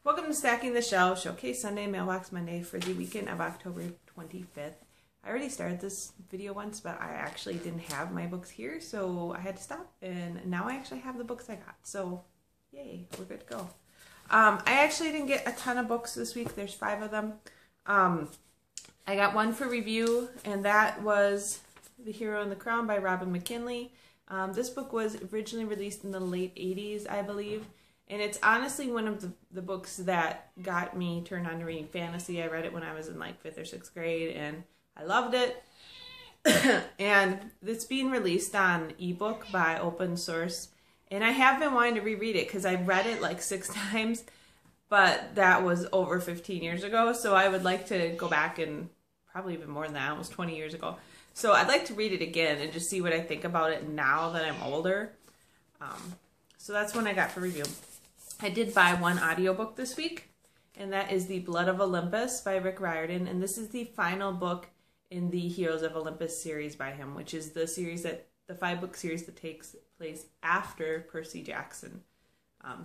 Welcome to Stacking the Shelf, Showcase Sunday, Mailbox Monday for the weekend of October 25th. I already started this video once, but I actually didn't have my books here, so I had to stop, and now I actually have the books I got, so yay, we're good to go. I actually didn't get a ton of books this week. There's 5 of them. I got one for review, and that was The Hero and the Crown by Robin McKinley. This book was originally released in the late 80s, I believe. And it's honestly one of the books that got me turned on to reading fantasy. I read it when I was in like 5th or 6th grade, and I loved it. And it's being released on ebook by Open Source. And I have been wanting to reread it because I read it like 6 times, but that was over 15 years ago. So I would like to go back, and probably even more than that, almost 20 years ago. So I'd like to read it again and just see what I think about it now that I'm older. So that's one I got for review. I did buy one audiobook this week, and that is The Blood of Olympus by Rick Riordan, and this is the final book in the Heroes of Olympus series by him, which is the series the 5-book series that takes place after Percy Jackson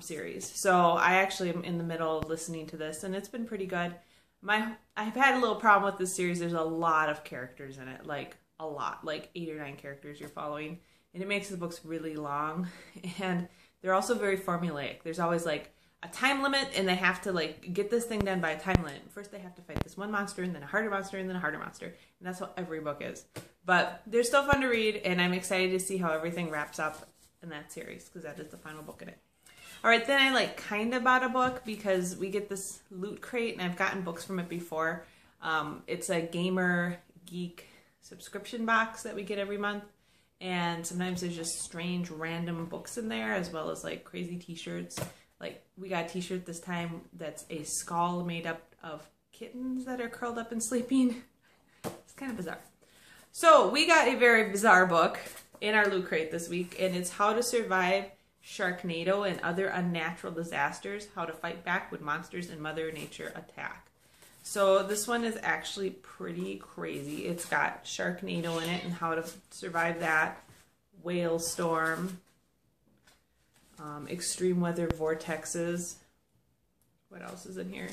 series. So I actually am in the middle of listening to this, and it's been pretty good. I've had a little problem with this series. There's a lot of characters in it, like a lot, like 8 or 9 characters you're following, and it makes the books really long, and they're also very formulaic. There's always like a time limit, and they have to like get this thing done by a time limit. First they have to fight this one monster, and then a harder monster, and then a harder monster. And that's how every book is. But they're still fun to read, and I'm excited to see how everything wraps up in that series, because that is the final book in it. Alright, then I like kind of bought a book because we get this Loot Crate, and I've gotten books from it before. It's a Gamer Geek subscription box that we get every month. And sometimes there's just strange random books in there, as well as like crazy t-shirts. Like we got a t-shirt this time that's a skull made up of kittens that are curled up and sleeping. It's kind of bizarre. So we got a very bizarre book in our Loot Crate this week, and it's How to Survive Sharknado and Other Unnatural Disasters, How to Fight Back when Monsters and Mother Nature Attack. So this one is actually pretty crazy. It's got Sharknado in it and how to survive that, whale storm, extreme weather vortexes. What else is in here?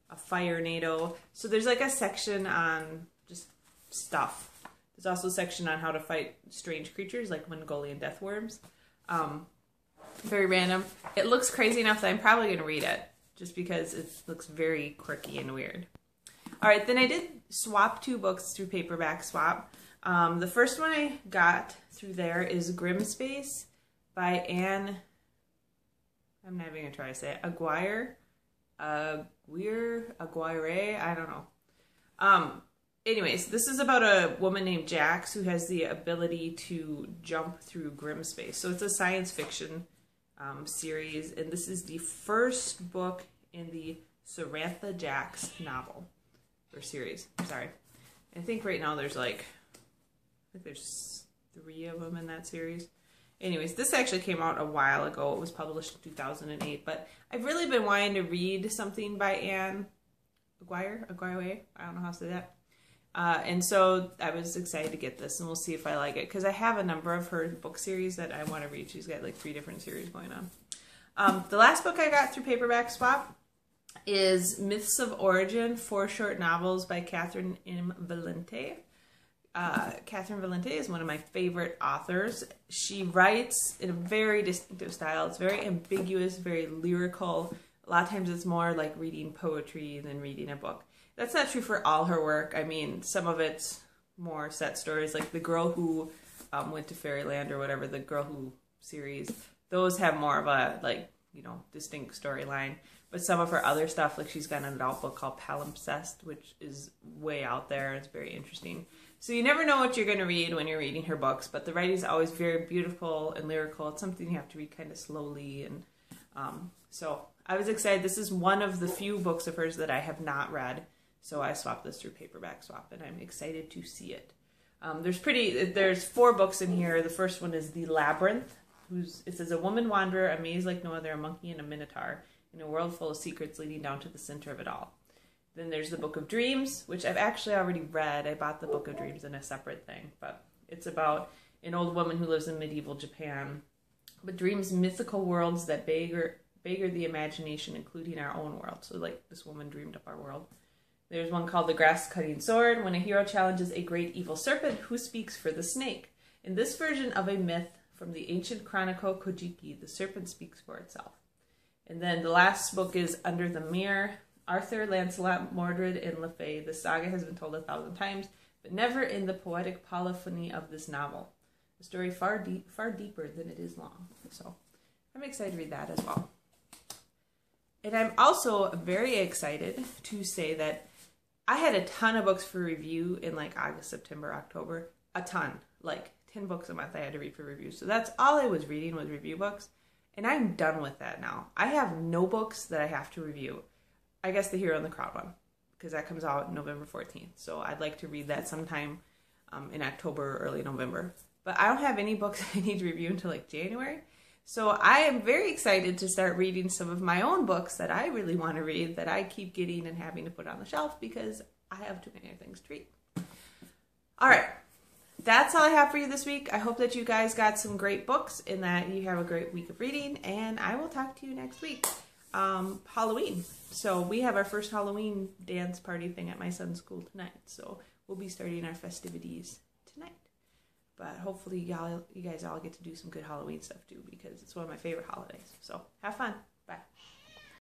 A firenado. So there's like a section on just stuff. There's also a section on how to fight strange creatures like Mongolian death worms. Very random. It looks crazy enough that I'm probably going to read it, just because it looks very quirky and weird. Alright, then I did swap 2 books through Paperback Swap. The first one I got through there is Grimspace by Anne, I'm not even going to try to say it, Aguirre, I don't know. Anyways, this is about a woman named Jax who has the ability to jump through Grimspace. So it's a science fiction series, and this is the first book in the Sarantha Jax novel, or series, sorry. I think right now there's like, there's 3 of them in that series. Anyways, this actually came out a while ago. It was published in 2008, but I've really been wanting to read something by Anne Aguirre, I don't know how to say that. And so I was excited to get this, and we'll see if I like it, because I have a number of her book series that I want to read. She's got like 3 different series going on. The last book I got through Paperback Swap is Myths of Origin, 4 short novels by Catherine M. Valente. Catherine Valente is one of my favorite authors. She writes in a very distinctive style. It's very ambiguous, very lyrical. A lot of times it's more like reading poetry than reading a book. That's not true for all her work. I mean, some of it's more set stories, like The Girl Who Went to Fairyland or whatever, the Girl Who series. Those have more of a, like, you know, distinct storyline. But some of her other stuff, like she's got an adult book called Palimpsest, which is way out there. It's very interesting. So you never know what you're going to read when you're reading her books, but the writing is always very beautiful and lyrical. It's something you have to read kind of slowly. And so I was excited. This is one of the few books of hers that I have not read. So I swapped this through Paperback Swap, and I'm excited to see it. There's 4 books in here. The first one is The Labyrinth. It says, a woman wanderer, a maze like no other, a monkey and a minotaur, in a world full of secrets leading down to the center of it all. Then there's the Book of Dreams, which I've actually already read. I bought the Book of Dreams in a separate thing, but it's about an old woman who lives in medieval Japan, but dreams mythical worlds that beg bigger the imagination, including our own world. So like this woman dreamed up our world. There's one called The Grass-Cutting Sword, when a hero challenges a great evil serpent who speaks for the snake. In this version of a myth from the ancient chronicle Kojiki, the serpent speaks for itself. And then the last book is Under the Mirror. Arthur, Lancelot, Mordred, and Le Fay. The saga has been told 1,000 times, but never in the poetic polyphony of this novel. A story far deeper than it is long. So I'm excited to read that as well. And I'm also very excited to say that I had a ton of books for review in like August, September, October. A ton. Like 10 books a month I had to read for review. So that's all I was reading was review books. And I'm done with that now. I have no books that I have to review. I guess The Hero and the Crowd one, because that comes out November 14th. So I'd like to read that sometime in October or early November. But I don't have any books I need to review until like January. So I am very excited to start reading some of my own books that I really want to read that I keep getting and having to put on the shelf because I have too many things to read. All right. That's all I have for you this week. I hope that you guys got some great books and that you have a great week of reading. And I will talk to you next week. Halloween. So we have our first Halloween dance party thing at my son's school tonight. So we'll be starting our festivities tonight. But hopefully you guys all get to do some good Halloween stuff too, because it's one of my favorite holidays. So have fun. Bye.